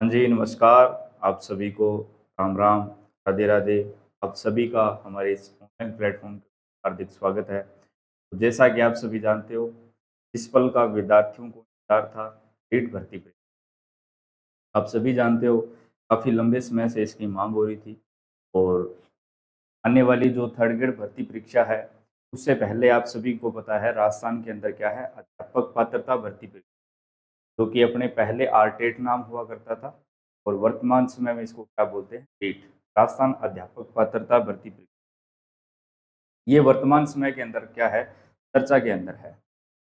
हाँ जी, नमस्कार। आप सभी को राम राम, राधे राधे। आप सभी का हमारे इस ऑनलाइन प्लेटफॉर्म पे हार्दिक स्वागत है। तो जैसा कि आप सभी जानते हो, इस पल का विद्यार्थियों को इंतजार था नीट भर्ती परीक्षा। आप सभी जानते हो, काफ़ी लंबे समय से इसकी मांग हो रही थी और आने वाली जो थर्ड ग्रेड भर्ती परीक्षा है, उससे पहले आप सभी को पता है राजस्थान के अंदर क्या है, अध्यापक पात्रता भर्ती परीक्षा, जो कि अपने पहले आरटेट नाम हुआ करता था और वर्तमान समय में इसको क्या बोलते हैं, टेट, राजस्थान अध्यापक पात्रता भर्ती परीक्षा। ये वर्तमान समय के अंदर क्या है, चर्चा के अंदर है,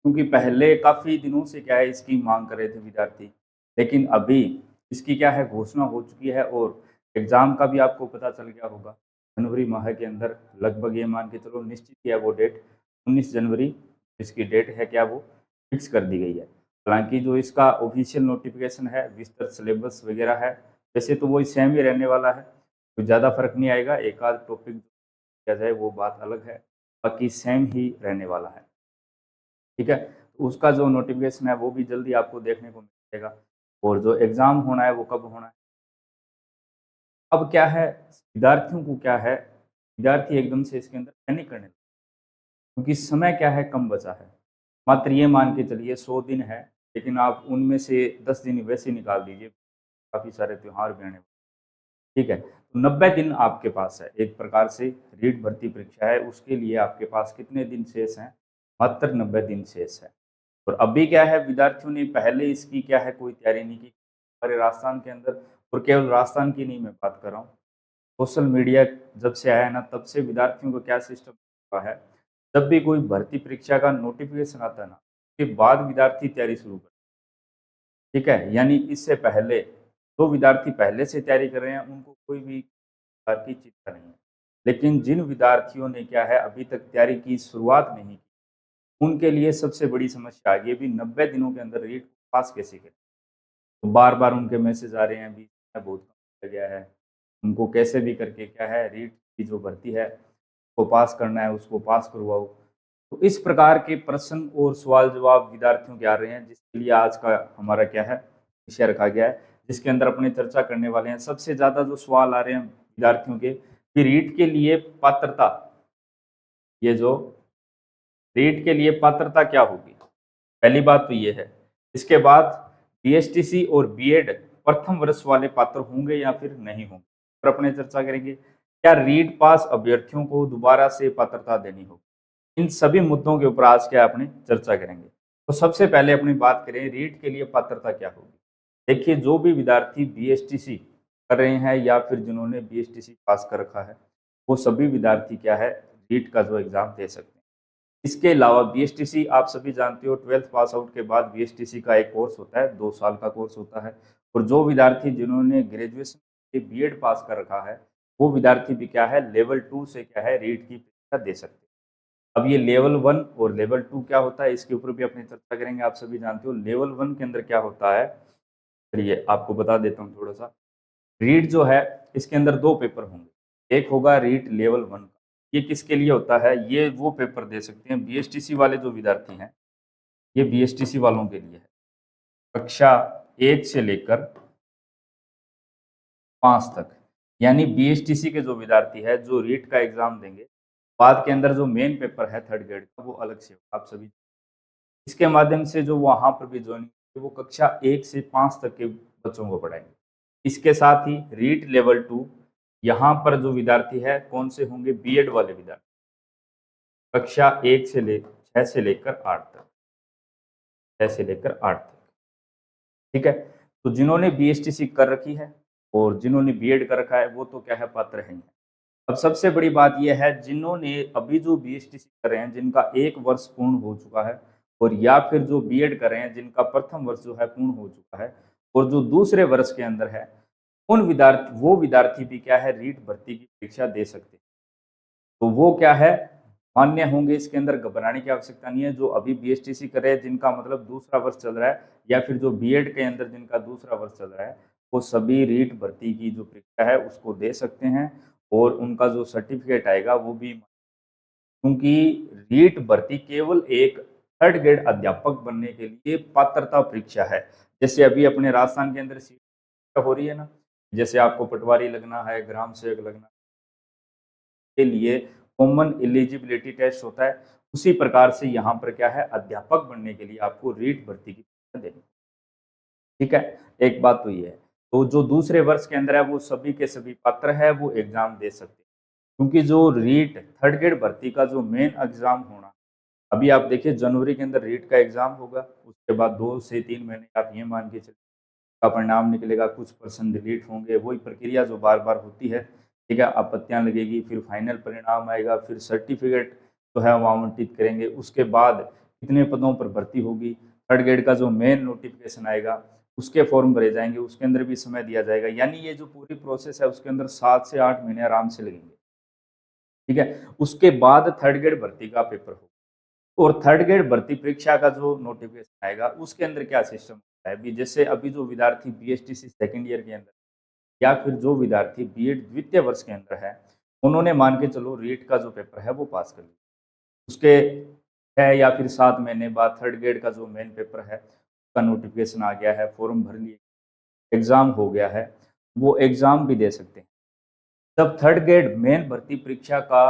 क्योंकि पहले काफ़ी दिनों से क्या है इसकी मांग कर रहे थे विद्यार्थी, लेकिन अभी इसकी क्या है घोषणा हो चुकी है और एग्ज़ाम का भी आपको पता चल गया होगा। जनवरी माह के अंदर लगभग ये मान के चलो निश्चित ही है वो डेट, 19 जनवरी इसकी डेट है क्या वो फिक्स कर दी गई है। हालाँकि जो इसका ऑफ़िशियल नोटिफ़िकेशन है, विस्तृत सिलेबस वगैरह है, वैसे तो वो सेम ही रहने वाला है, कुछ ज़्यादा फ़र्क नहीं आएगा, एक आध टॉपिक किया जाए वो बात अलग है, बाकी सेम ही रहने वाला है। ठीक है? तो उसका जो नोटिफ़िकेशन है वो भी जल्दी आपको देखने को मिलेगा और जो एग्ज़ाम होना है वो कब होना है। अब क्या है, विद्यार्थियों को क्या है, विद्यार्थी एकदम से इसके अंदर पैनिक करने लगे, क्योंकि समय क्या है कम बचा है। मात्र ये मान के चलिए 100 दिन है, लेकिन आप उनमें से 10 दिन वैसे निकाल दीजिए, काफ़ी सारे त्योहार भी आने वाले हैं। ठीक है? तो 90 दिन आपके पास है, एक प्रकार से रीट भर्ती परीक्षा है, उसके लिए आपके पास कितने दिन शेष हैं? मात्र 90 दिन शेष है। और अभी क्या है, विद्यार्थियों ने पहले इसकी क्या है कोई तैयारी नहीं की। हमारे राजस्थान के अंदर, और केवल राजस्थान की नहीं मैं बात कर रहा हूँ, सोशल मीडिया जब से आया है ना, तब से विद्यार्थियों को क्या सिस्टम हुआ है, जब भी कोई भर्ती परीक्षा का नोटिफ़िकेशन आता है ना, उसके बाद विद्यार्थी तैयारी शुरू करते हैं। ठीक है? यानी इससे पहले जो विद्यार्थी पहले से तैयारी कर रहे हैं, उनको कोई भी प्रकार की चिंता नहीं है। लेकिन जिन विद्यार्थियों ने क्या है अभी तक तैयारी की शुरुआत नहीं की, उनके लिए सबसे बड़ी समस्या ये भी 90 दिनों के अंदर रीट पास कैसे करें। तो बार-बार उनके मैसेज आ रहे हैं, अभी बहुत कम रह गया है। उनको कैसे भी करके क्या है रीट की जो भर्ती है, उसको पास करना है, उसको पास करवाओ। तो इस प्रकार के प्रश्न और सवाल-जवाब विद्यार्थियों के आ रहे हैं, जिसके लिए आज का हमारा क्या है, विषय रखा गया है, जिसके अंदर अपनी चर्चा करने वाले हैं। सबसे ज़्यादा जो सवाल आ रहे हैं विद्यार्थियों के, कि रीट के लिए पात्रता, ये जो रीट के लिए पात्रता क्या होगी? पहली बात तो ये है। इसके बाद बीएसटीसी और बीएड प्रथम वर्ष वाले पात्र होंगे या फिर नहीं होंगे, पर अपने चर्चा करेंगे। क्या रीट पास अभ्यर्थियों को दोबारा से पात्रता देनी होगी? इन सभी मुद्दों के ऊपर आज क्या अपनी चर्चा करेंगे। तो सबसे पहले अपनी बात करें रीट के लिए पात्रता क्या होगी। देखिए, जो भी विद्यार्थी बीएसटीसी कर रहे हैं या फिर जिन्होंने बीएसटीसी पास कर रखा है, वो सभी विद्यार्थी क्या है रीट का जो एग्जाम दे सकते हैं। इसके अलावा बीएसटीसी आप सभी जानते हो, 12th पास आउट के बाद बीएसटीसी का एक कोर्स होता है, 2 साल का कोर्स होता है। और जो विद्यार्थी जिन्होंने ग्रेजुएशन के बीएड पास कर रखा है, वो विद्यार्थी भी क्या है लेवल 2 से क्या है रीट की परीक्षा दे सकते हैं। अब ये लेवल 1 और लेवल 2 क्या होता है, इसके ऊपर भी अपनी चर्चा करेंगे। आप सभी जानते हो लेवल 1 के अंदर क्या होता है, चलिए आपको बता देता हूँ थोड़ा सा। रीट जो है, इसके अंदर 2 पेपर होंगे। एक होगा रीट लेवल 1 का, ये किसके लिए होता है, ये वो पेपर दे सकते हैं बीएसटीसी वाले जो विद्यार्थी हैं, ये बीएसटीसी वालों के लिए है। कक्षा 1 से लेकर 5 तक, यानी बीएसटीसी के जो विद्यार्थी है, जो रीट का एग्ज़ाम देंगे, बाद के अंदर जो मेन पेपर है थर्ड ग्रेड का, वो अलग से होगा। आप सभी इसके माध्यम से जो वहाँ पर भी जॉइनिंग, वो कक्षा 1 से 5 तक के बच्चों को पढ़ाएँगे। इसके साथ ही रीट लेवल 2, यहाँ पर जो विद्यार्थी है, कौन से होंगे, बीएड वाले विद्यार्थी, कक्षा 1 से ले 6 से लेकर 8 तक, 6 से लेकर 8 तक। ठीक है? तो जिन्होंने बीएसटीसी कर रखी है और जिन्होंने बीएड कर रखा है, वो तो क्या है पात्र हैं। अब सबसे बड़ी बात ये है, जिन्होंने अभी जो बीएसटीसी कर रहे हैं, जिनका 1 वर्ष पूर्ण हो चुका है, और या फिर जो बीएड कर रहे हैं, जिनका प्रथम वर्ष जो है पूर्ण हो चुका है और जो दूसरे वर्ष के अंदर है, उन विद्यार्थी वो विद्यार्थी भी क्या है रीट भर्ती की परीक्षा दे सकते हैं। तो वो क्या है मान्य होंगे, इसके अंदर घबराने की आवश्यकता नहीं है। जो अभी बीएसटीसी कर रहे हैं, जिनका मतलब दूसरा वर्ष चल रहा है, या फिर जो बीएड के अंदर जिनका दूसरा वर्ष चल रहा है, वो सभी रीट भर्ती की जो परीक्षा है उसको दे सकते हैं और उनका जो सर्टिफिकेट आएगा वो भी, क्योंकि रीट भर्ती केवल एक थर्ड ग्रेड अध्यापक बनने के लिए पात्रता परीक्षा है। जैसे अभी अपने राजस्थान के अंदर हो रही है ना, जैसे आपको पटवारी लगना है, ग्राम सेवक लगना के लिए कॉमन एलिजिबिलिटी टेस्ट होता है, उसी प्रकार से यहाँ पर क्या है, अध्यापक बनने के लिए आपको रीट भर्ती की परीक्षा देनी, ठीक है। एक बात तो ये है, तो जो दूसरे वर्ष के अंदर है वो सभी के सभी पात्र है, वो एग्जाम दे सकते हैं, क्योंकि जो रीट थर्ड ग्रेड भर्ती का जो मेन एग्जाम होना, अभी आप देखिए जनवरी के अंदर रीट का एग्जाम होगा, उसके बाद 2 से 3 महीने आप ये मान के चलिए का परिणाम निकलेगा, कुछ पर्सन डिलीट होंगे, वही प्रक्रिया जो बार बार होती है, ठीक है। आपत्तियां लगेगी, फिर फाइनल परिणाम आएगा, फिर सर्टिफिकेट जो है वो आवंटित करेंगे, उसके बाद कितने पदों पर भर्ती होगी, थर्ड ग्रेड का जो मेन नोटिफिकेशन आएगा उसके फॉर्म भरे जाएंगे, उसके अंदर भी समय दिया जाएगा, यानी ये जो पूरी प्रोसेस है उसके अंदर 7 से 8 महीने आराम से लगेंगे, ठीक है। उसके बाद थर्ड ग्रेड भर्ती का पेपर होगा, और थर्ड ग्रेड भर्ती परीक्षा का जो नोटिफिकेशन आएगा उसके अंदर क्या सिस्टम होता है, अभी जैसे अभी जो विद्यार्थी बीएसटीसी सेकंड ईयर के अंदर या फिर जो विद्यार्थी बीएड द्वितीय वर्ष के अंदर है, उन्होंने मान के चलो रीट का जो पेपर है वो पास कर लिया, उसके 6 या फिर 7 महीने बाद थर्ड ग्रेड का जो मेन पेपर है उसका नोटिफिकेशन आ गया है, फॉर्म भर लिए, एग्जाम हो गया है, वो एग्जाम भी दे सकते हैं। जब थर्ड ग्रेड मेन भर्ती परीक्षा का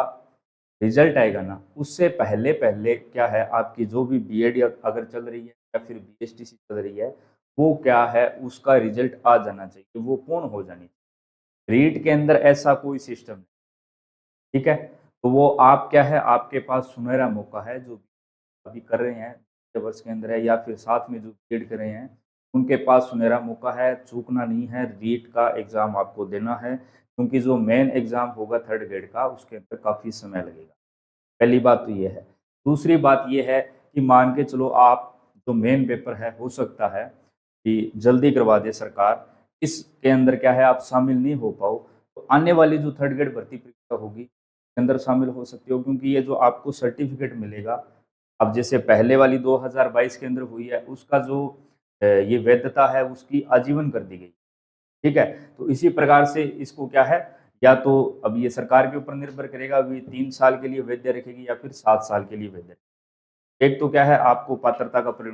रिजल्ट आएगा ना, उससे पहले पहले क्या है, आपकी जो भी बीएड या अगर चल रही है या फिर बीएसटीसी चल रही है, वो क्या है, उसका रिजल्ट आ जाना चाहिए, वो पूर्ण हो जानी चाहिए। रीट के अंदर ऐसा कोई सिस्टम नहीं, ठीक है। तो वो आप क्या है, आपके पास सुनहरा मौका है, जो अभी कर रहे हैं वर्ष के अंदर है या फिर साथ में जो बीएड कर रहे हैं, उनके पास सुनहरा मौका है, चूकना नहीं है, रीट का एग्जाम आपको देना है, क्योंकि जो मेन एग्जाम होगा थर्ड ग्रेड का उसके अंदर काफ़ी समय लगेगा। पहली बात तो ये है। दूसरी बात ये है कि मान के चलो आप जो मेन पेपर है हो सकता है कि जल्दी करवा दे सरकार, इसके अंदर क्या है, आप शामिल नहीं हो पाओ, तो आने वाली जो थर्ड ग्रेड भर्ती परीक्षा होगी उसके अंदर शामिल हो सकते हो, क्योंकि ये जो आपको सर्टिफिकेट मिलेगा, अब जैसे पहले वाली 2022 के अंदर हुई है उसका जो ये वैधता है उसकी आजीवन कर दी गई, ठीक है। तो इसी प्रकार से इसको क्या है, या तो अब ये सरकार के ऊपर निर्भर करेगा, अभी 3 साल के लिए वैध रखेगी या फिर 7 साल के लिए वैध रखेगी। एक तो क्या है, आपको पात्रता का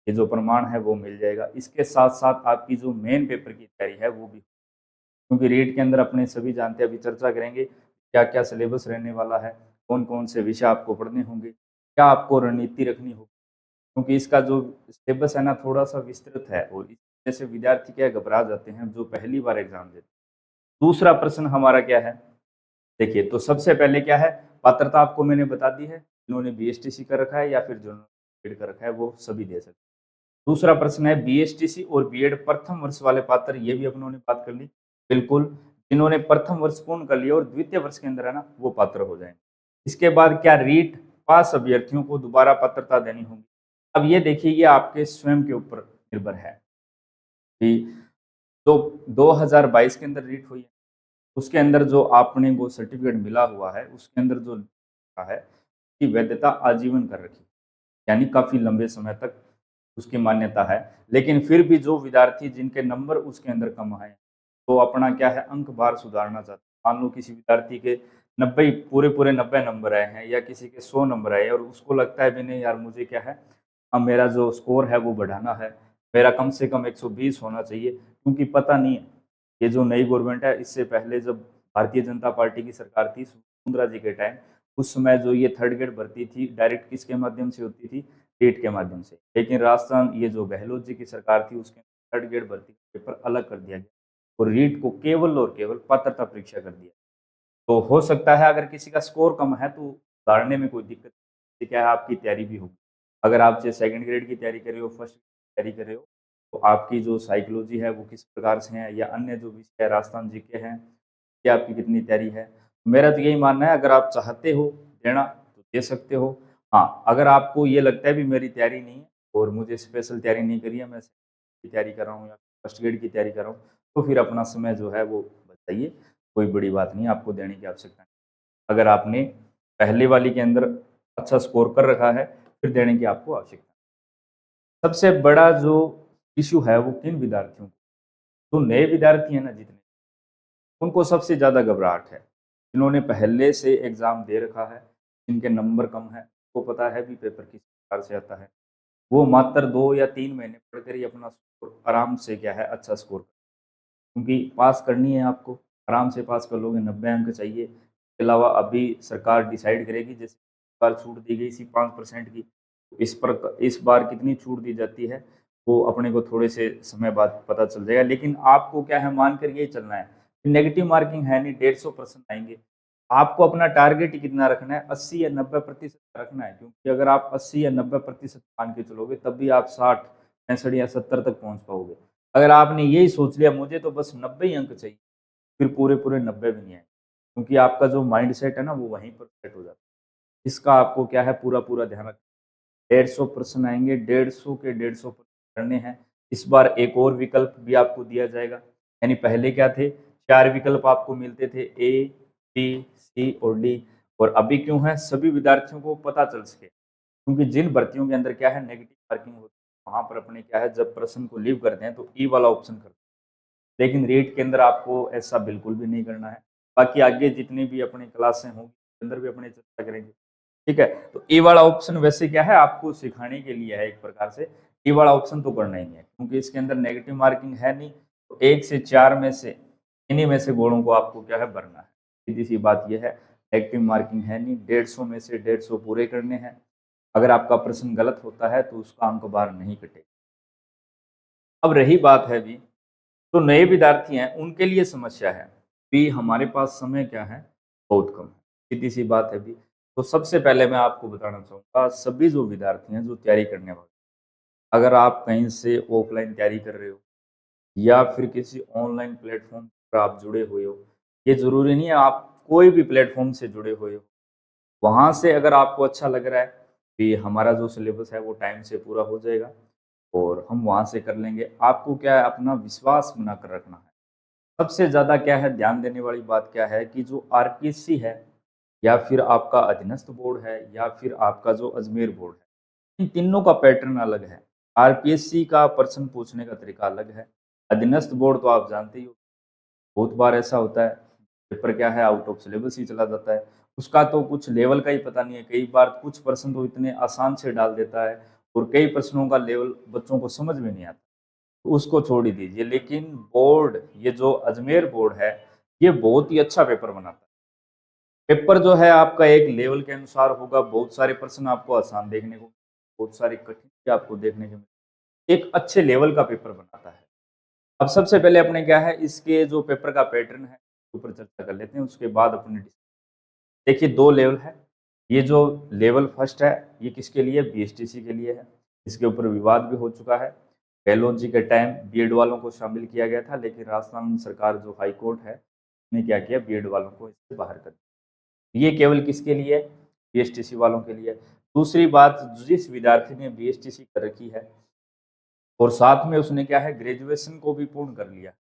ये जो प्रमाण है वो मिल जाएगा, इसके साथ साथ आपकी जो मेन पेपर की तैयारी है वो भी, क्योंकि रीट के अंदर अपने सभी जानते हैं, अभी चर्चा करेंगे क्या क्या सिलेबस रहने वाला है, कौन कौन से विषय आपको पढ़ने होंगे, क्या आपको रणनीति रखनी होगी, क्योंकि इसका जो सिलेबस है ना थोड़ा सा विस्तृत है, और इस वजह से विद्यार्थी क्या घबरा जाते हैं जो पहली बार एग्जाम देते हैं। दूसरा प्रश्न हमारा क्या है, देखिए तो सबसे पहले क्या है, पात्रता आपको मैंने बता दी है, जिन्होंने बीएसटीसी कर रखा है या फिर जिन्होंने बीएड कर रखा है वो सभी दे सकते हैं। दूसरा प्रश्न है बीएसटीसी और बीएड प्रथम वर्ष वाले पात्र, ये भी अपनों ने बात कर ली, बिल्कुल, जिन्होंने प्रथम वर्ष पूर्ण कर लिया और द्वितीय वर्ष के अंदर है ना वो पात्र हो जाएंगे। इसके बाद क्या रीट पास अभ्यर्थियों को दोबारा पात्रता देनी होगी, अब ये देखिए ये आपके स्वयं के ऊपर निर्भर है कि तो 2022 के अंदर रीट हुई है, उसके अंदर जो आपने वो सर्टिफिकेट मिला हुआ है उसके अंदर जो लिखा है कि वैधता आजीवन कर रखी, यानी काफ़ी लंबे समय तक उसकी मान्यता है। लेकिन फिर भी जो विद्यार्थी जिनके नंबर उसके अंदर कम आए, तो अपना क्या है अंक बार सुधारना चाहते हैं, मान लो किसी विद्यार्थी के 90 पूरे पूरे 90 नंबर आए हैं या किसी के 100 नंबर आए और उसको लगता है भी नहीं यार मुझे क्या है, अब मेरा जो स्कोर है वो बढ़ाना है, मेरा कम से कम 120 होना चाहिए, क्योंकि पता नहीं है ये जो नई गवर्नमेंट है, इससे पहले जब भारतीय जनता पार्टी की सरकार थी वसुंधरा जी के टाइम, उस समय जो ये थर्ड ग्रेड भर्ती थी डायरेक्ट किसके माध्यम से होती थी, टेट के माध्यम से। लेकिन राजस्थान ये जो गहलोत जी की सरकार थी उसके थर्ड ग्रेड भर्ती का पेपर अलग कर दिया गया और रीट को केवल और केवल पात्रता परीक्षा कर दिया। तो हो सकता है अगर किसी का स्कोर कम है तो उतारने में कोई दिक्कत नहीं, क्या है आपकी तैयारी भी होगी। अगर आप चाहे सेकंड ग्रेड की तैयारी कर रहे हो, फर्स्ट तैयारी कर रहे हो, तो आपकी जो साइकोलॉजी है वो किस प्रकार से है, या अन्य जो विषय है राजस्थान जीके हैं, कि आपकी कितनी तैयारी है। मेरा तो यही मानना है अगर आप चाहते हो देना तो दे सकते हो। हाँ, अगर आपको ये लगता है भी मेरी तैयारी नहीं है और मुझे स्पेशल तैयारी नहीं करी है, मैं की तैयारी कर रहा हूँ या फर्स्ट ग्रेड की तैयारी कर रहा हूँ, तो फिर अपना समय जो है वो बताइए, कोई बड़ी बात नहीं, आपको देने की आवश्यकता नहीं। अगर आपने पहले वाली के अंदर अच्छा स्कोर कर रखा है फिर देने की आपको आवश्यकता नहीं। सबसे बड़ा जो इश्यू है वो किन विद्यार्थियों को, जो नए विद्यार्थी हैं ना जितने, उनको सबसे ज़्यादा घबराहट है, जिन्होंने पहले से एग्ज़ाम दे रखा है, जिनके नंबर कम है, उनको पता है भी पेपर किस प्रकार से आता है, वो मात्र 2 या 3 महीने पढ़कर ही अपना स्कोर आराम से क्या है अच्छा स्कोर क्योंकि पास करनी है आपको, आराम से पास कर लोगे, 90 अंक चाहिए। इसके अलावा अभी सरकार डिसाइड करेगी, जैसे इस बार छूट दी गई थी 5% की, इस बार कितनी छूट दी जाती है वो अपने को थोड़े से समय बाद पता चल जाएगा। लेकिन आपको क्या है, मान कर यही चलना है, नेगेटिव मार्किंग है नहीं, 150% आएंगे। आपको अपना टारगेट ही कितना रखना है, 80 या 90% रखना है, क्योंकि अगर आप 80 या 90% मान के चलोगे तब भी आप 60, 65 या 70 तक पहुंच पाओगे। अगर आपने यही सोच लिया मुझे तो बस 90 ही अंक चाहिए, फिर पूरे पूरे 90 भी नहीं आए, क्योंकि आपका जो माइंड सेट है ना वो वहीं पर सेट हो जाता है। इसका आपको क्या है, पूरा पूरा ध्यान रखना। 150 आएंगे, 150 के 150 करने हैं। इस बार एक और विकल्प भी आपको दिया जाएगा, यानी पहले क्या थे, 4 विकल्प आपको मिलते थे, ए, बी, सी और डी। और अभी क्यों है, सभी विद्यार्थियों को पता चल सके, क्योंकि जिन भर्तियों के अंदर क्या है नेगेटिव मार्किंग होती है, वहां पर अपने क्या है, जब प्रश्न को लीव करते हैं तो ई वाला ऑप्शन करते हैं। लेकिन रीट के अंदर आपको ऐसा बिल्कुल भी नहीं करना है। बाकी आगे जितनी भी अपनी क्लासें होंगी अंदर भी अपने चर्चा करेंगे, ठीक है। तो ए वाला ऑप्शन वैसे क्या है, आपको सिखाने के लिए है एक प्रकार से। ए वाला ऑप्शन तो करना ही है, क्योंकि इसके अंदर नेगेटिव मार्किंग है नहीं, तो 1 से 4 में से इन्हीं में से गोलों को आपको क्या है, भरना है। सीधी सी बात यह है, नेगेटिव मार्किंग है नहीं, 150 में से 150 पूरे करने हैं। अगर आपका प्रश्न गलत होता है तो उसका अंक बार नहीं कटेगा। अब रही बात है भी, तो नए विद्यार्थी हैं उनके लिए समस्या है भी, हमारे पास समय क्या है, बहुत कम है, सीधी सी बात है भी। तो सबसे पहले मैं आपको बताना चाहूँगा, सभी जो विद्यार्थी हैं जो तैयारी करने वाले, अगर आप कहीं से ऑफलाइन तैयारी कर रहे हो या फिर किसी ऑनलाइन प्लेटफॉर्म पर आप जुड़े हुए हो, ये ज़रूरी नहीं है आप कोई भी प्लेटफॉर्म से जुड़े हुए हो, वहाँ से अगर आपको अच्छा लग रहा है कि हमारा जो सिलेबस है वो टाइम से पूरा हो जाएगा और हम वहाँ से कर लेंगे, आपको क्या है, अपना विश्वास बनाकर रखना है। सबसे ज़्यादा क्या है, ध्यान देने वाली बात क्या है कि जो आरपीएससी है या फिर आपका अधीनस्थ बोर्ड है या फिर आपका जो अजमेर बोर्ड है, इन तीनों का पैटर्न अलग है। आरपीएससी का प्रश्न पूछने का तरीका अलग है। अधीनस्थ बोर्ड तो आप जानते ही हो, बहुत बार ऐसा होता है पेपर क्या है, आउट ऑफ सिलेबस ही चला जाता है। उसका तो कुछ लेवल का ही पता नहीं है, कई बार कुछ प्रश्न तो इतने आसान से डाल देता है और कई प्रश्नों का लेवल बच्चों को समझ में नहीं आता, तो उसको छोड़ ही दीजिए। लेकिन बोर्ड, ये जो अजमेर बोर्ड है, ये बहुत ही अच्छा पेपर बनाता है। पेपर जो है आपका एक लेवल के अनुसार होगा, बहुत सारे प्रश्न आपको आसान देखने को, बहुत सारे कठिन आपको देखने को मिले, एक अच्छे लेवल का पेपर बनाता है। अब सबसे पहले अपने क्या है, इसके जो पेपर का पैटर्न है ऊपर चर्चा कर लेते हैं, उसके बाद अपने देखिए 2 लेवल है। ये जो लेवल फर्स्ट है ये किसके लिए, बीएसटीसी के लिए है। इसके ऊपर विवाद भी हो चुका है। गहलोत जी के टाइम बीएड वालों को शामिल किया गया था, लेकिन राजस्थान सरकार जो हाई कोर्ट है ने क्या किया, बीएड वालों को इससे बाहर कर दिया। ये केवल किसके लिए है, बीएसटीसी वालों के लिए। दूसरी बात, जिस विद्यार्थी ने बीएसटीसी कर रखी है और साथ में उसने क्या है, ग्रेजुएशन को भी पूर्ण कर लिया,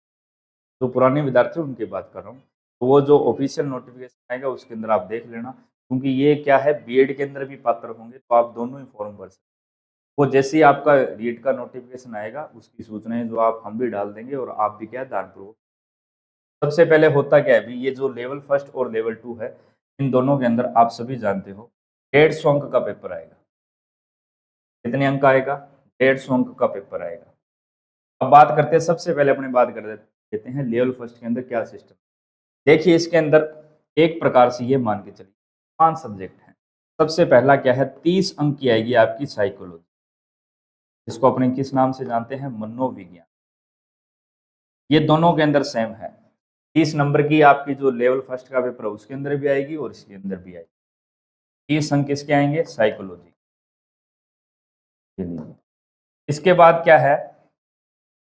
जो पुराने विद्यार्थी उनकी बात कर रहा हूँ, तो वो जो ऑफिशियल नोटिफिकेशन आएगा उसके अंदर आप देख लेना, क्योंकि ये क्या है, बीएड के अंदर भी पात्र होंगे, तो आप दोनों ही फॉर्म भर सकते। वो जैसे ही आपका रीट का नोटिफिकेशन आएगा उसकी सूचनाएं जो आप हम भी डाल देंगे और आप भी क्या, दानपूर्वक। सबसे पहले होता क्या है, ये जो लेवल फर्स्ट और लेवल 2 है, इन दोनों के अंदर आप सभी जानते हो 150 अंक का पेपर आएगा। कितने अंक आएगा, 150 अंक का पेपर आएगा। अब बात करते हैं, सबसे पहले अपने बात कर देते हैं लेवल फर्स्ट के अंदर क्या सिस्टम। देखिए इसके अंदर एक प्रकार से ये मान के चलिए 5 सब्जेक्ट हैं। सबसे पहला क्या है, 30 अंक की आएगी आपकी साइकोलॉजी, इसको अपने किस नाम से जानते हैं, मनोविज्ञान। ये दोनों के अंदर सेम है। 30 नंबर की आपकी जो लेवल फर्स्ट का पेपर है उसके अंदर भी आएगी और इसके अंदर भी आएगी। 30 अंक किसके आएंगे, साइकोलॉजी के लिए। इसके बाद क्या है,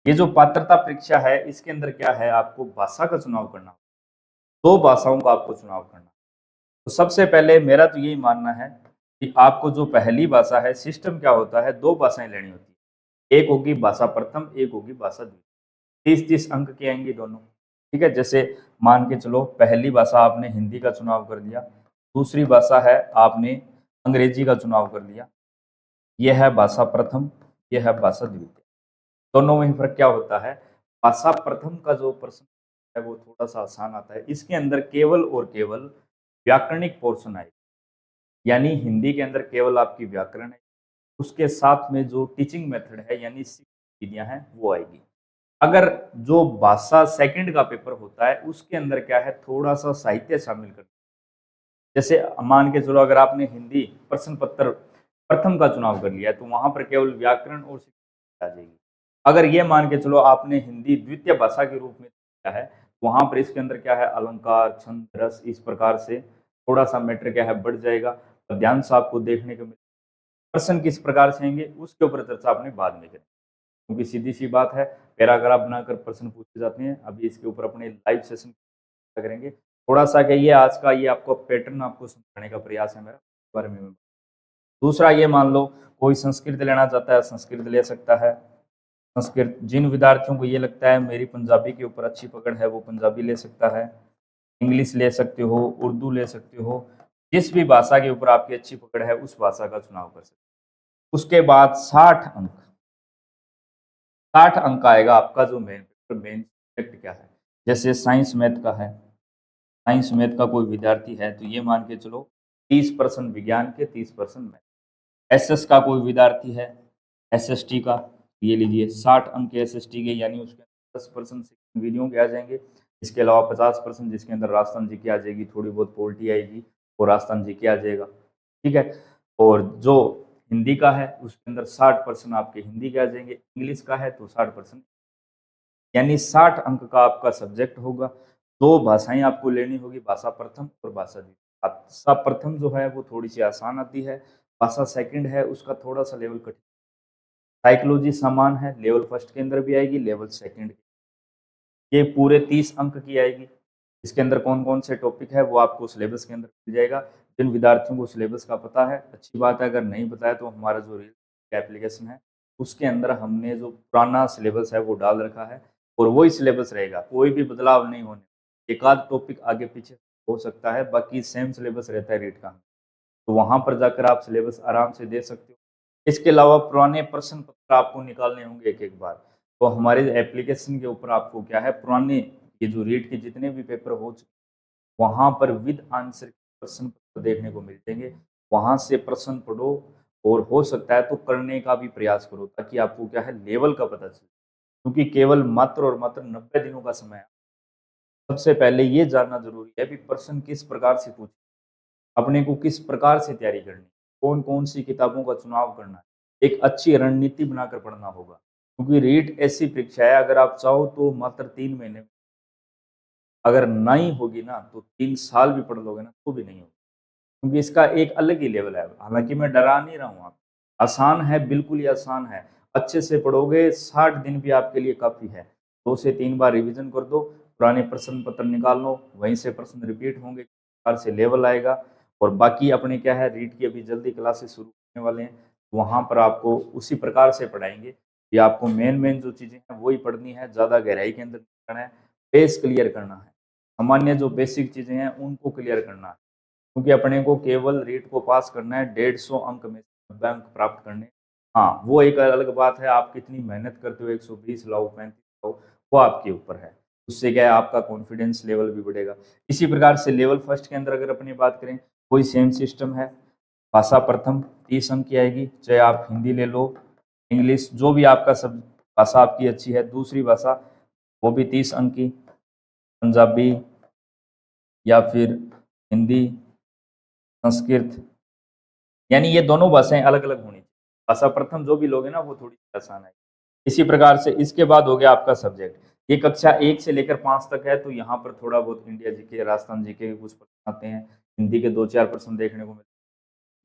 ये जो पात्रता परीक्षा है इसके अंदर क्या है, आपको भाषा का चुनाव करना, 2 भाषाओं का आपको चुनाव करना। तो सबसे पहले मेरा तो यही मानना है कि आपको जो पहली भाषा है, सिस्टम क्या होता है, 2 भाषाएं लेनी होती है, एक होगी भाषा प्रथम, एक होगी भाषा द्वितीय। 30-30 अंक की आएंगी दोनों, ठीक है। जैसे मान के चलो पहली भाषा आपने हिंदी का चुनाव कर लिया, दूसरी भाषा है आपने अंग्रेजी का चुनाव कर लिया, यह है भाषा प्रथम, यह है भाषा द्वितीय। दोनों में फर्क क्या होता है, भाषा प्रथम का जो प्रश्न है वो थोड़ा सा आसान आता है, इसके अंदर केवल और केवल व्याकरणिक पोर्शन आएगा, यानी हिंदी के अंदर केवल आपकी व्याकरण है, उसके साथ में जो टीचिंग मेथड है यानी विधियां हैं वो आएगी। अगर जो भाषा सेकंड का पेपर होता है उसके अंदर क्या है, थोड़ा सा साहित्य शामिल कर, जैसे मान के चलो अगर आपने हिंदी प्रश्न पत्र प्रथम का चुनाव कर लिया है तो वहां पर केवल व्याकरण और शिक्षा आ जाएगी। अगर ये मान के चलो आपने हिंदी द्वितीय भाषा के रूप में किया है तो वहां पर इसके अंदर क्या है, अलंकार, छंद, रस, इस प्रकार से थोड़ा सा मैटर क्या है बढ़ जाएगा। ध्यान से आपको देखने को मिले प्रश्न किस प्रकार से आएंगे उसके ऊपर चर्चा अपने बाद में करें, क्योंकि सीधी सी बात है पैराग्राफ बनाकर प्रश्न पूछे जाते हैं। अभी इसके ऊपर अपने लाइव सेशन करेंगे। थोड़ा सा क्या ये आज का ये आपको पैटर्न आपको समझाने का प्रयास है मेरा, इस बारे में। दूसरा ये मान लो कोई संस्कृत लेना चाहता है, संस्कृत ले सकता है। संस्कृत जिन विद्यार्थियों को ये लगता है मेरी पंजाबी के ऊपर अच्छी पकड़ है वो पंजाबी ले सकता है। इंग्लिश ले सकते हो, उर्दू ले सकते हो, जिस भी भाषा के ऊपर आपकी अच्छी पकड़ है उस भाषा का चुनाव कर सकते हो। उसके बाद 60 अंक आएगा आपका जो मेन पेपर, मेन सब्जेक्ट क्या है। जैसे साइंस मैथ का है, साइंस मैथ का कोई विद्यार्थी है तो ये मान के चलो 30% विज्ञान के, 30% मैथ। एसएस का कोई विद्यार्थी है, एसएसटी का, ये लीजिए 60 अंक के एसएसटी के, यानी उसके 10% विधियों के आ जाएंगे। इसके अलावा 50% जिसके अंदर राजस्थान जीके आ जाएगी, थोड़ी बहुत पोल्टी आएगी और राजस्थान जीके आ जाएगा, ठीक है। और जो हिंदी का है उसके अंदर 60% आपके हिंदी के आ जाएंगे, इंग्लिश का है तो 60%, यानी 60 अंक का आपका सब्जेक्ट होगा। दो भाषाएं आपको लेनी होगी, भाषा प्रथम और भाषा द्वितीय। भाषा प्रथम जो है वो थोड़ी सी आसान आती है, भाषा सेकंड है उसका थोड़ा सा लेवल कठिन। साइकोलॉजी समान है, लेवल फर्स्ट के अंदर भी आएगी, लेवल सेकंड ये पूरे 30 अंक की आएगी। इसके अंदर कौन कौन से टॉपिक है वो आपको सिलेबस के अंदर मिल जाएगा। जिन विद्यार्थियों को सिलेबस का पता है अच्छी बात है, अगर नहीं पता है तो हमारा जो एप्लीकेशन है उसके अंदर हमने जो पुराना सिलेबस है वो डाल रखा है और वही सिलेबस रहेगा, कोई भी बदलाव नहीं होने। एक आध टॉपिक आगे पीछे हो सकता है, बाकी सेम सिलेबस रहता है रीट का, तो वहां पर जाकर आप सिलेबस आराम से दे सकते हो। इसके अलावा पुराने प्रश्न पत्र आपको निकालने होंगे एक एक बार, तो हमारे एप्लीकेशन के ऊपर आपको क्या है, पुराने ये जो रीट के जितने भी पेपर हो चुके वहां पर विद आंसर प्रश्न पत्र देखने को मिल जाएंगे। वहां से प्रश्न पढ़ो और हो सकता है तो करने का भी प्रयास करो, ताकि आपको क्या है लेवल का पता चले, क्योंकि केवल मात्र और मात्र 90 दिनों का समय है। सबसे पहले ये जानना जरूरी है कि प्रश्न किस प्रकार से पूछे, अपने को किस प्रकार से तैयारी करनी, कौन कौन सी किताबों का चुनाव करना है, एक अच्छी रणनीति बनाकर पढ़ना होगा। क्योंकि रीट ऐसी परीक्षा है अगर आप चाहो तो मात्र 3 महीने, अगर नहीं होगी ना तो 3 साल भी पढ़ लोगे ना तो भी नहीं होगी, क्योंकि इसका एक अलग ही लेवल है। हालांकि मैं डरा नहीं रहा हूँ आप, आसान है, बिल्कुल ही आसान है। अच्छे से पढ़ोगे 60 दिन भी आपके लिए काफी है। 2 से 3 बार रिवीजन कर दो, पुराने प्रश्न पत्र निकाल लो, वहीं से प्रश्न रिपीट होंगे, प्रकार से लेवल आएगा। और बाकी अपने क्या है रीट की अभी जल्दी क्लासेस शुरू होने वाले हैं, वहां पर आपको उसी प्रकार से पढ़ाएंगे कि आपको मेन मेन जो चीजें हैं वही पढ़नी है, ज्यादा गहराई के अंदर करना है, बेस क्लियर करना है, सामान्य जो बेसिक चीजें हैं उनको क्लियर करना है। क्योंकि अपने को केवल रीट को पास करना है, 150 अंक में 90 अंक प्राप्त करने। हाँ वो एक अलग बात है, आप कितनी मेहनत करते हो, 120 लाओ 35 लाओ, वो आपके ऊपर है। उससे क्या है आपका कॉन्फिडेंस लेवल भी बढ़ेगा। इसी प्रकार से लेवल फर्स्ट के अंदर अगर अपनी बात करें, कोई सेम सिस्टम है। भाषा प्रथम 30 अंक की आएगी, चाहे आप हिंदी ले लो, इंग्लिश, जो भी आपका सब भाषा आपकी अच्छी है। दूसरी भाषा वो भी 30 अंक की, पंजाबी या फिर हिंदी, संस्कृत, यानी ये दोनों भाषाएं अलग अलग होनी चाहिए। भाषा प्रथम जो भी लोगे ना वो थोड़ी आसान है। इसी प्रकार से इसके बाद हो गया आपका सब्जेक्ट। ये कक्षा 1 से लेकर 5 तक है, तो यहाँ पर थोड़ा बहुत इंडिया जीके, राजस्थान जीके के कुछ प्रश्न आते हैं, हिंदी के 2-4 प्रश्न देखने को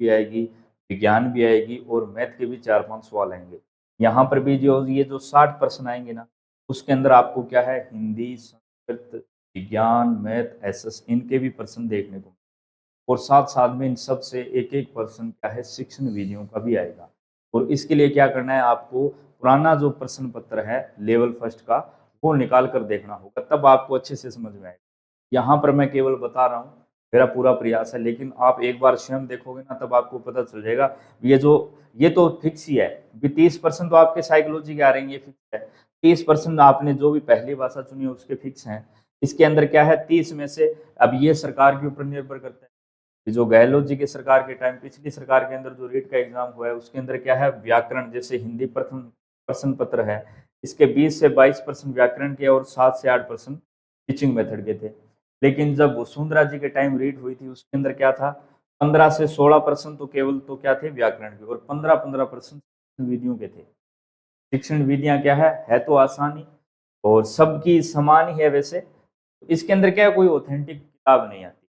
भी आएगी, विज्ञान भी आएगी और मैथ के भी 4-5 सवाल आएंगे। यहाँ पर भी जो ये जो 60 प्रश्न आएंगे ना, उसके अंदर आपको क्या है हिंदी, संस्कृत, विज्ञान, मैथ, एसएस, इनके भी प्रश्न देखने को, और साथ साथ में इन सब से एक एक पर्सन क्या है शिक्षण विधियों का भी आएगा। और इसके लिए क्या करना है, आपको पुराना जो प्रश्न पत्र है लेवल फर्स्ट का वो निकाल कर देखना होगा, तब आपको अच्छे से समझ में आएगा। यहाँ पर मैं केवल बता रहा हूँ, मेरा पूरा प्रयास है, लेकिन आप एक बार स्वयं देखोगे ना तब आपको पता चल जाएगा। ये तो फिक्स ही है, 30% तो आपके साइकोलॉजी के आ रही है, फिक्स है। 30% आपने जो भी पहली भाषा चुनी है उसके फिक्स हैं। इसके अंदर क्या है 30 में से, अब ये सरकार के ऊपर निर्भर करता है। जो गहलोत जी की सरकार के टाइम, पिछली सरकार के अंदर जो रीट का एग्जाम हुआ है उसके अंदर क्या है व्याकरण, जैसे हिंदी प्रथम प्रश्न पत्र है, इसके 20 से 22% व्याकरण के और 7 से 8% टीचिंग मेथड के थे। लेकिन जब वसुंधरा जी के टाइम रीड हुई थी उसके अंदर क्या था, 15 से 16% तो केवल तो क्या थे, व्याकरण के, और 15-15% विधियों के थे। शिक्षण विधियां क्या है तो आसानी और सबकी समान ही है। वैसे इसके अंदर क्या है, कोई ऑथेंटिक किताब नहीं आती,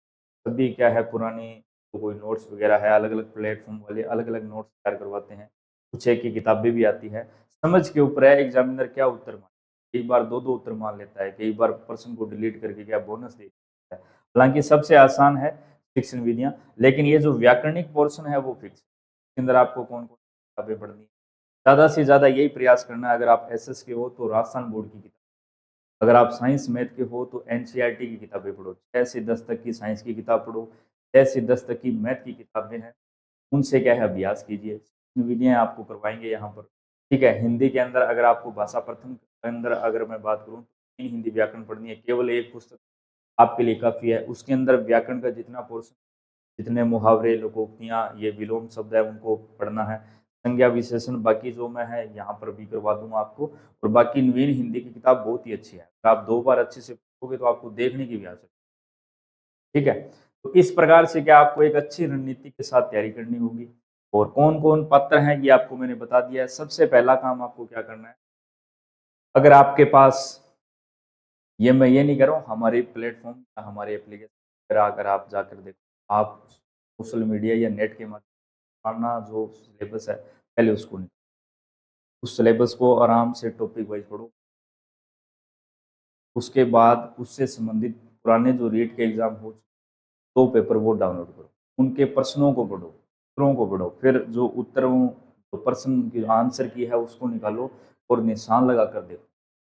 सभी क्या है पुरानी, तो कोई नोट्स वगैरह है, अलग अलग प्लेटफॉर्म वाले अलग अलग नोट्स तैयार करवाते हैं, कुछ एक की किताबें भी आती है। समझ के ऊपर है एग्जामिनर क्या उत्तर मान, कई बार दो दो उत्तर मान लेता है, कई बार प्रश्न को डिलीट करके क्या बोनस दे देता है। हालांकि सबसे आसान है शिक्षण विधियां, लेकिन ये जो व्याकरणिक पोर्शन है वो फिक्स, इसके अंदर आपको कौन कौन किताबें पढ़नी है, ज़्यादा से ज़्यादा यही प्रयास करना है। अगर आप एसएस के हो तो राजस्थान बोर्ड की किताब, अगर आप साइंस मैथ के हो तो एनसीईआरटी की किताबें पढ़ो, 6 से 10 तक की साइंस की किताब पढ़ो, 6 से 10 तक की मैथ की किताबें हैं, उनसे क्या है अभ्यास कीजिए। विधियाँ आपको करवाएंगे यहाँ पर, ठीक है। हिंदी के अंदर अगर आपको भाषा प्रथम के अंदर अगर मैं बात करूँ तो हिंदी व्याकरण पढ़नी है, केवल एक पुस्तक आपके लिए काफ़ी है। उसके अंदर व्याकरण का जितना पोर्शन, जितने मुहावरे, लोकोक्तियाँ, ये विलोम शब्द है उनको पढ़ना है। संज्ञा विशेषण बाकी जो मैं है यहाँ पर भी करवा दूंगा आपको। और बाकी नवीन हिंदी की किताब बहुत ही अच्छी है, अगर आप 2 बार अच्छे से पढ़ोगे तो आपको देखने की भी आ सकती है, ठीक है। तो इस प्रकार से क्या आपको एक अच्छी रणनीति के साथ तैयारी करनी होगी। और कौन कौन पात्र हैं ये आपको मैंने बता दिया है। सबसे पहला काम आपको क्या करना है, अगर आपके पास, ये मैं ये नहीं कर रहा हूँ हमारे प्लेटफॉर्म या हमारे एप्लीकेशन, अगर आप जाकर देखो, आप सोशल मीडिया या नेट के माध्यम, अपना जो सिलेबस है पहले उसको नहीं, उस सिलेबस को आराम से टॉपिक वाइज पढ़ो। उसके बाद उससे संबंधित पुराने जो रीट के एग्जाम हो, 2 पेपर वो डाउनलोड करो, उनके प्रश्नों को पढ़ो, उत्तरों को पढ़ो, फिर जो उत्तरों, जो प्रश्न की आंसर की है उसको निकालो और निशान लगा कर देखो।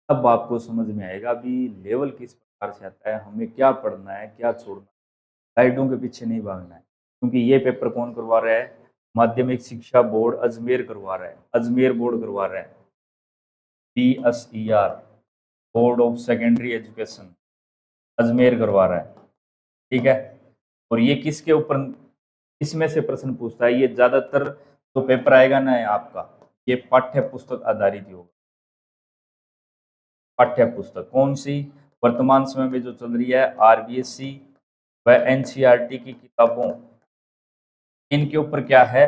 तब आपको समझ में आएगा भी लेवल किस प्रकार से आता है, हमें क्या पढ़ना है क्या छोड़ना है, गाइडों के पीछे नहीं भागना है। क्योंकि ये पेपर कौन करवा रहा है, माध्यमिक शिक्षा बोर्ड अजमेर करवा रहा है, अजमेर बोर्ड करवा रहा है, BSER, board of secondary education, Ajmer करवा रहा है, ठीक है। और ये किसके ऊपर, इसमें से प्रश्न पूछता है, ये ज्यादातर तो पेपर आएगा ना आपका, ये पाठ्य पुस्तक आधारित ही होगा। पाठ्य पुस्तक कौन सी, वर्तमान समय में जो चल रही है RBSC व NCERT की किताबों, इनके ऊपर क्या है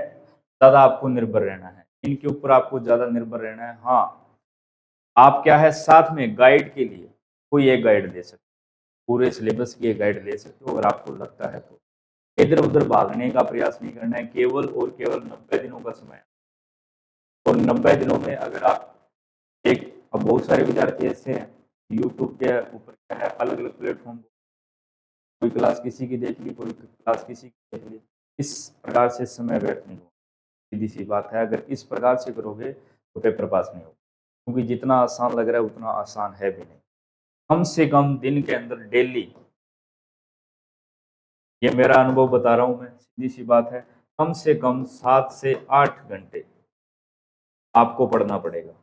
ज्यादा आपको निर्भर रहना है, इनके ऊपर आपको ज्यादा निर्भर रहना है। हाँ, आप क्या है साथ में गाइड के लिए कोई एक गाइड ले सकते, पूरे सिलेबस की एक गाइड ले सकते हो अगर आपको लगता है तो। इधर उधर भागने का प्रयास नहीं करना है, केवल और केवल 90 दिनों का समय है। और 90 दिनों में अगर आप एक, अब बहुत सारे विद्यार्थी ऐसे हैं यूट्यूब के ऊपर क्या है अलग अलग प्लेटफॉर्म, कोई क्लास किसी की देख ली, कोई क्लास किसी की देख ली, इस प्रकार से समय व्यर्थ नहीं होगा। सीधी सी बात है, अगर इस प्रकार से करोगे तो पेपर पास नहीं होगा, क्योंकि जितना आसान लग रहा है उतना आसान है भी नहीं। कम से कम दिन के अंदर डेली, ये मेरा अनुभव बता रहा हूं मैं, सीधी सी बात है, कम से कम 7 से 8 घंटे आपको पढ़ना पड़ेगा।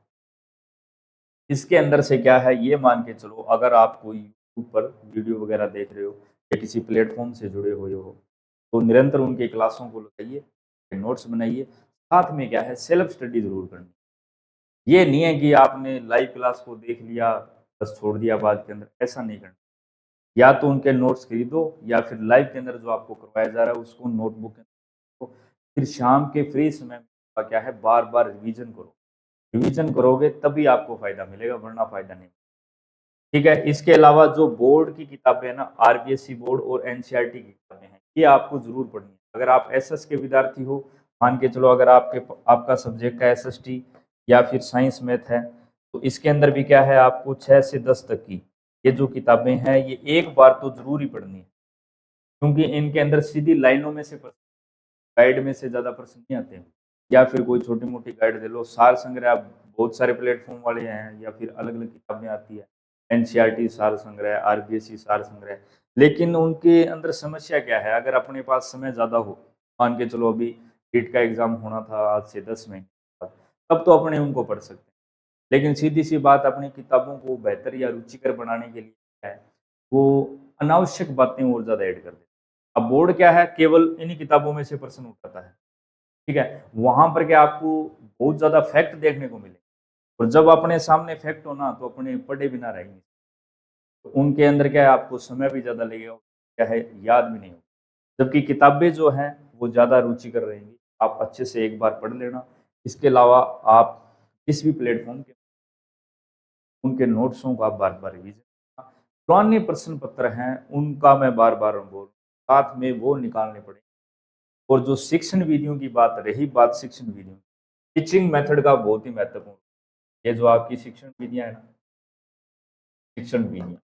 इसके अंदर से क्या है ये मान के चलो, अगर आप कोई यूट्यूब पर वीडियो वगैरह देख रहे हो या किसी प्लेटफॉर्म से जुड़े हुए हो तो निरंतर उनकी क्लासों को लगाइए, नोट्स बनाइए, साथ में क्या है सेल्फ स्टडी जरूर करनी। ये नहीं है कि आपने लाइव क्लास को देख लिया बस छोड़ दिया बाद के अंदर, ऐसा नहीं करना। या तो उनके नोट्स खरीदो या फिर लाइव के अंदर जो आपको करवाया जा रहा है उसको नोटबुक के अंदर, फिर शाम के फ्री समय का क्या है बार बार रिवीजन करो। रिवीजन करोगे तभी आपको फायदा मिलेगा, वरना फायदा नहीं, ठीक है। इसके अलावा जो बोर्ड की किताबें हैं ना, RBSC बोर्ड और NCERT की किताबें हैं, ये आपको जरूर पढ़नी है। अगर आप SS के विद्यार्थी हो, मान के चलो अगर आपका सब्जेक्ट है SST या फिर साइंस मैथ है, तो इसके अंदर भी क्या है आपको 6 से 10 तक की ये जो किताबें हैं ये एक बार तो जरूर ही पढ़नी है, क्योंकि इनके अंदर सीधी लाइनों में से प्रश्न, गाइड में से ज्यादा प्रश्न नहीं आते हैं। या फिर कोई छोटी मोटी गाइड दे लो, सार संग्रह बहुत सारे प्लेटफॉर्म वाले हैं या फिर अलग अलग किताबें आती है, NCERT सार संग्रह, RBSC सार संग्रह, लेकिन उनके अंदर समस्या क्या है, अगर अपने पास समय ज्यादा हो, मान के चलो अभी नीट का एग्जाम होना था आज से 10 महीने बाद, तब तो अपने उनको पढ़ सकते हैं। लेकिन सीधी सी बात, अपनी किताबों को बेहतर या रुचिकर बनाने के लिए है वो अनावश्यक बातें और ज्यादा ऐड कर देते हैं। अब बोर्ड क्या है केवल इन्हीं किताबों में से प्रश्न उठाता है, ठीक है। वहां पर क्या आपको बहुत ज्यादा फैक्ट देखने को मिले, और जब अपने सामने फैक्ट हो ना तो अपने पढ़े बिना रहेंगे। तो उनके अंदर क्या है, आपको समय भी ज़्यादा लगेगा, क्या है, याद भी नहीं होगा। जबकि किताबें जो हैं वो ज़्यादा रुचिकर रहेंगी, आप अच्छे से एक बार पढ़ लेना। इसके अलावा आप किस भी प्लेटफॉर्म के उनके नोट्सों को आप बार-बार रिवीजन करना। पुराने प्रश्न पत्र हैं, उनका मैं बार-बार बोल साथ में वो निकालने पड़ेंगे। और जो शिक्षण विधियों की बात रही, बात शिक्षण विधियों की, टीचिंग मेथड का बहुत ही महत्वपूर्ण, ये जो आपकी शिक्षण विधियाँ हैं ना, शिक्षण विधियाँ,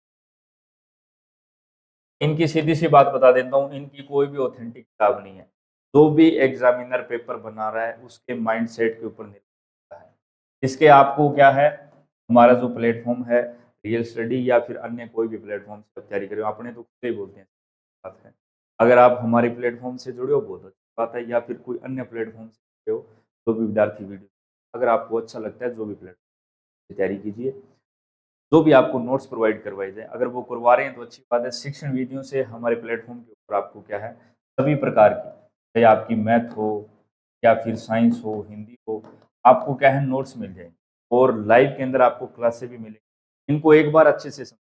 इनकी सीधी-सी बात बता देता हूँ, इनकी कोई भी ऑथेंटिक किताब नहीं है। जो भी एग्ज़ामिनर पेपर बना रहा है, उसके माइंडसेट के ऊपर निर्भर करता है। इसके आपको क्या है, हमारा जो प्लेटफ़ॉर्म है, रियल स्टडी या फिर अन्य कोई भी प्लेटफ़ॉर्म से आप तैयारी कर रहे हो, अपने तो खुद ही बोलते हैं, बात है। अगर आप हमारे प्लेटफ़ॉर्म से जुड़े हो, बहुत अच्छी बात है, या फिर कोई अन्य प्लेटफ़ॉर्म से जुड़े हो, तो भी विद्यार्थी वीडियो, अगर आपको अच्छा लगता है, जो भी प्लेटफ़ॉर्म से तैयारी कीजिए। जो भी आपको नोट्स प्रोवाइड करवाए जाएँ, अगर वो करवा रहे हैं तो अच्छी बात है। शिक्षण विधियों से हमारे प्लेटफ़ॉर्म के ऊपर आपको क्या है, सभी प्रकार की, चाहे आपकी मैथ हो या फिर साइंस हो, हिंदी हो, आपको क्या है, नोट्स मिल जाएँगे और लाइव के अंदर आपको क्लासें भी मिलेंगी। इनको एक बार अच्छे से समझें।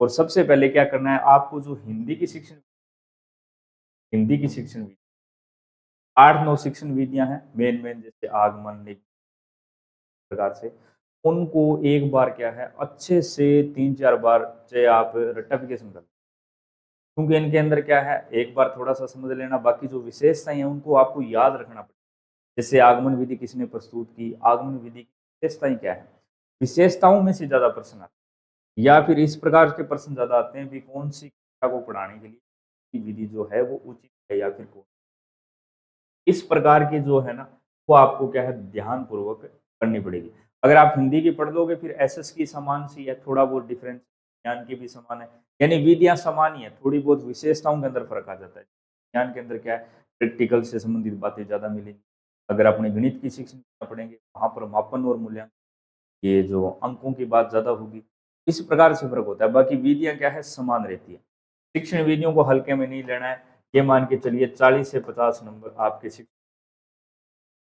और सबसे पहले क्या करना है, आपको जो हिंदी की शिक्षण विधि 8-9 शिक्षण विधियाँ हैं, मेन-मेन, जैसे आगमन, निगमन प्रकार से, उनको एक बार क्या है, अच्छे से 3-4 बार चाहे आप रट्टाफिकेशन कर, क्योंकि इनके अंदर क्या है, एक बार थोड़ा-सा समझ लेना, बाकी जो विशेषताएँ हैं उनको आपको याद रखना पड़ेगा। जैसे आगमन विधि किसने प्रस्तुत की, आगमन विधि की विशेषताएँ क्या है? विशेषताओं में से ज़्यादा प्रश्न आते हैं या फिर इस प्रकार के प्रश्न ज़्यादा आते हैं कि कौन-सी कक्षा को पढ़ाने के लिए ये विधि जो है वो उचित है या फिर कौन, इस प्रकार की जो है ना, वो आपको क्या है, ध्यानपूर्वक करनी पड़ेगी। अगर आप हिंदी की पढ़ लोगे फिर एसएस की समान सी है, थोड़ा बहुत डिफरेंस, ज्ञान की भी समान है, यानी विधियाँ समान ही है, थोड़ी बहुत विशेषताओं के अंदर फ़र्क आ जाता है। ज्ञान के अंदर क्या है, प्रैक्टिकल से संबंधित बातें ज़्यादा मिलेंगी। अगर अपने गणित की शिक्षा पढ़ेंगे, वहाँ पर मापन और मूल्यांकन, ये जो अंकों की बात ज़्यादा होगी। इस प्रकार से फ़र्क होता है, बाकी विधियाँ क्या है, समान रहती है। शिक्षण विधियों को हल्के में नहीं लेना है, ये मान के चलिए 40 से 50 नंबर आपके शिक्षण,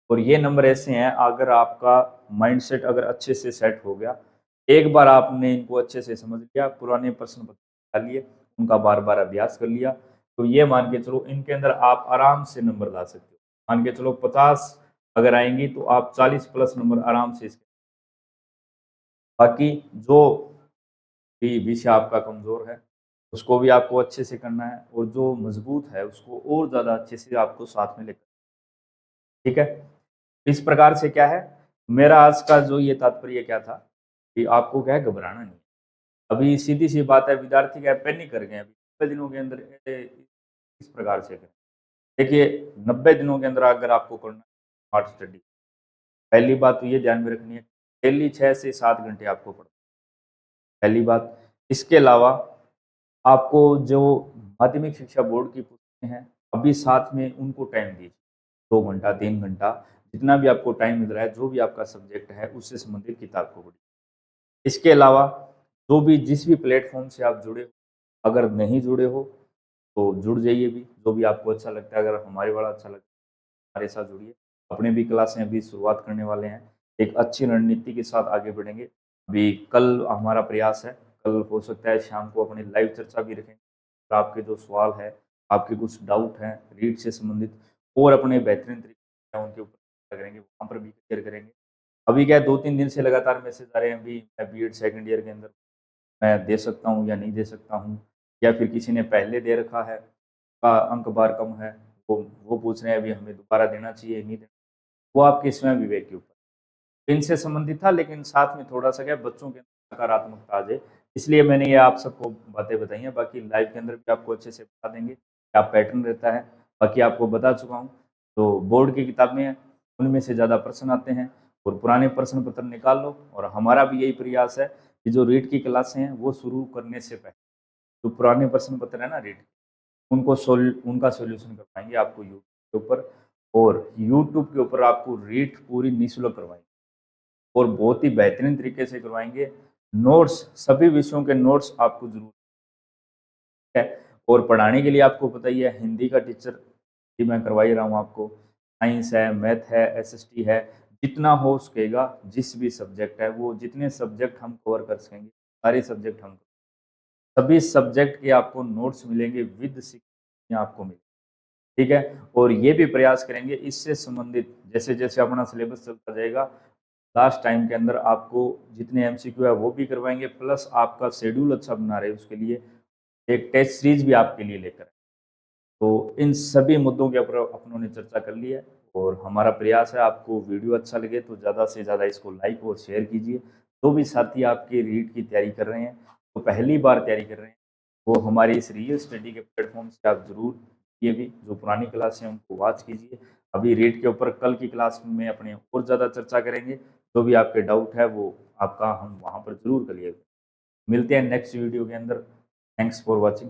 और ये नंबर ऐसे हैं, अगर आपका माइंडसेट अगर अच्छे से सेट हो गया, एक बार आपने इनको अच्छे से समझ लिया, पुराने प्रश्न पत्र निकाल लिए, उनका बार-बार अभ्यास कर लिया, तो ये मान के चलो इनके अंदर आप आराम से नंबर ला सकते हो। मान के चलो 50 अगर आएँगी तो आप 40 प्लस नंबर आराम से इसके, बाकी जो भी विषय आपका कमज़ोर है, उसको भी आपको अच्छे से करना है और जो मज़बूत है, उसको और ज़्यादा अच्छे से आपको साथ में लेकर, ठीक है? इस प्रकार से क्या है, मेरा आज का जो ये तात्पर्य क्या था कि आपको क्या है, घबराना नहीं है। अभी सीधी-सी बात है, विद्यार्थी क्या है, पैनिक कर गए हैं अभी 90 दिनों के अंदर, इस प्रकार से करें। देखिए 90 दिनों के अंदर अगर आपको करना है स्मार्ट स्टडी, पहली बात तो ये ध्यान में रखनी है, डेली 6 से 7 घंटे आपको पढ़ना, पहली बात। इसके अलावा आपको जो माध्यमिक शिक्षा बोर्ड की पुस्तकें हैं, अभी साथ में उनको टाइम दीजिए। 2 घंटा, 3 घंटा, जितना भी आपको टाइम मिल रहा है, जो भी आपका सब्जेक्ट है, उससे संबंधित किताब को पढ़िए। इसके अलावा जो भी जिस भी प्लेटफ़ॉर्म से आप जुड़े हो, अगर नहीं जुड़े हो, तो जुड़ जाइए भी, जो भी आपको अच्छा लगता है। अगर हमारे वाला अच्छा लगता है, हमारे साथ जुड़िए। अपने भी क्लासें अभी शुरुआत करने वाले हैं, एक अच्छी रणनीति के साथ आगे बढ़ेंगे। अभी कल हमारा प्रयास है, कल हो सकता है शाम को अपनी लाइव चर्चा भी रखेंगे। तो आपके जो सवाल है, आपके कुछ डाउट हैं रीड से संबंधित और अपने बेहतरीन तरीके से उनके ऊपर चर्चा करेंगे, वहाँ पर भी क्लियर करेंगे। अभी क्या है, 2-3 दिन से लगातार मैसेज आ रहे हैं, अभी मैं बीएड सेकंड ईयर के अंदर मैं दे सकता हूँ या नहीं दे सकता हूँ, या फिर किसी ने पहले दे रखा है, का अंक बार कम है, वो पूछ रहे हैं अभी हमें दोबारा देना चाहिए, नहीं देना, वो आपके स्वयं विवेक के ऊपर। इनसे संबंधित था, लेकिन साथ में थोड़ा-सा क्या बच्चों के अंदर सकारात्मकता आ जाए, इसलिए मैंने ये आप सबको बातें बताई हैं। बाकी लाइव के अंदर भी आपको अच्छे से बता देंगे, क्या पैटर्न रहता है। बाकी आपको बता चुका हूँ, तो बोर्ड की किताबें हैं, उनमें से ज़्यादा प्रश्न आते हैं और पुराने प्रश्न पत्र निकाल लो, और हमारा भी यही प्रयास है कि जो रीट की क्लासें हैं, वो शुरू करने से पहले जो पुराने प्रश्न पत्र है ना रीट, उनका सॉल्यूशन करवाएँगे आपको यूट्यूब के ऊपर, और यूट्यूब के ऊपर आपको रीट पूरी निःशुल्क करवाएँगे और बहुत ही बेहतरीन तरीके से करवाएँगे। नोट्स, सभी विषयों के नोट्स आपको ज़रूर है, और पढ़ाने के लिए आपको पता ही है, हिंदी का टीचर भी मैं करवा ही रहा हूँ आपको, साइंस है, मैथ है, एसएसटी है, जितना हो सकेगा जिस भी सब्जेक्ट है वो जितने सब्जेक्ट हम कवर कर सकेंगे सारे सब्जेक्ट हम सभी सब्जेक्ट के आपको नोट्स मिलेंगे विद आपको मिलेंगे। ठीक है, और ये भी प्रयास करेंगे इससे संबंधित जैसे जैसे अपना सिलेबस चलता जाएगा लास्ट टाइम के अंदर आपको जितने एमसीक्यू है वो भी करवाएंगे, प्लस आपका शेड्यूल अच्छा बना रहे उसके लिए एक टेस्ट सीरीज भी आपके लिए लेकर आए। तो इन सभी मुद्दों के ऊपर अपनों ने चर्चा कर ली है और हमारा प्रयास है आपको वीडियो अच्छा लगे तो ज़्यादा से ज़्यादा इसको लाइक और शेयर कीजिए। जो भी साथी आपके रीट की तैयारी कर रहे हैं, तो पहली बार तैयारी कर रहे हैं, वो हमारे इस रियल स्टडी के प्लेटफॉर्म से आप ज़रूर ये भी जो पुरानी क्लास है उनको वॉच कीजिए। अभी रीट के ऊपर कल की क्लास में अपने और ज़्यादा चर्चा करेंगे, जो भी आपके डाउट है वो आपका हम वहाँ पर ज़रूर करिएगा। मिलते हैं नेक्स्ट वीडियो के अंदर। Thanks for watching.